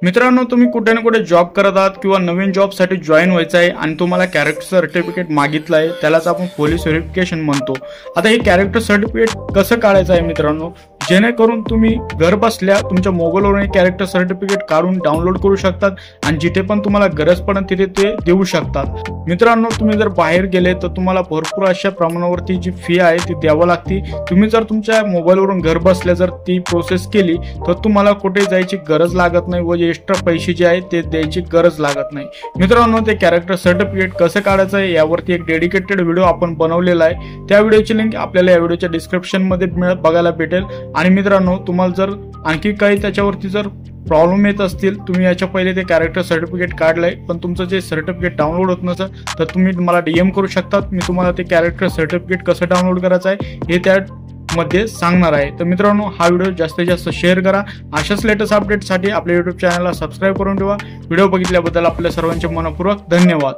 मित्रांनो, तुम्ही कुठे ना कुठे जॉब करत आहात किंवा नवीन जॉबसाठी जॉईन व्हायचं आहे आणि तुम्हाला कॅरेक्टर सर्टिफिकेट मागितलं आहे, त्यालाच आपण पोलीस व्हेरिफिकेशन म्हणतो। आता हे कॅरेक्टर सर्टिफिकेट कसं काढायचं आहे मित्रांनो, जेणेकरून तुम्ही घर बसल्या तुमच्या मोबाईलवरून हे कॅरेक्टर सर्टिफिकेट काढून डाउनलोड करू शकतात आणि जिथे पण तुम्हाला गरज पडेल तिथे ते देऊ शकतात। मित्रांनो, तुम्ही जर बाहेर गेले तर तुम्हाला भरपूर अशा प्रमाणावरती जी फी आहे ती द्यावी लागते। तुम्ही जर तुमच्या मोबाईलवरून घर बसल्या जर ती प्रोसेस केली तर तुम्हाला कुठे जायची गरज लागत नाही व एक्स्ट्रा पैसे जे आहेत ते द्यायची गरज लागत नाही। मित्रांनो, ते कॅरेक्टर सर्टिफिकेट कसं काढायचं आहे यावरती एक डेडिकेटेड व्हिडिओ आपण बनवलेला आहे। त्या व्हिडिओची लिंक आपल्याला या व्हिडिओच्या डिस्क्रिप्शन मध्ये बघायला भेटेल। आणि मित्रांनो, तुम्हाला जर आणखी काही त्याच्यावरती जर प्रॉब्लेम येत असतील, तुम्ही याच्या पहिले ते कॅरेक्टर सर्टिफिकेट काढलंय पण तुमचं जे सर्टिफिकेट डाउनलोड होत नसेल तर तुम्ही मला DM करू शकता। मी तुम्हाला ते कॅरेक्टर सर्टिफिकेट कसं डाउनलोड करायचं आहे हे त्या मध्ये सांगणार आहे। तर मित्रांनो, हा व्हिडिओ जास्तीत जास्त शेअर करा। अशाच लेटेस्ट अपडेटसाठी आपल्या YouTube चॅनलला सबस्क्राईब करून ठेवा। व्हिडिओ बघितल्याबद्दल आपल्या सर्वांचे मनपूर्वक धन्यवाद।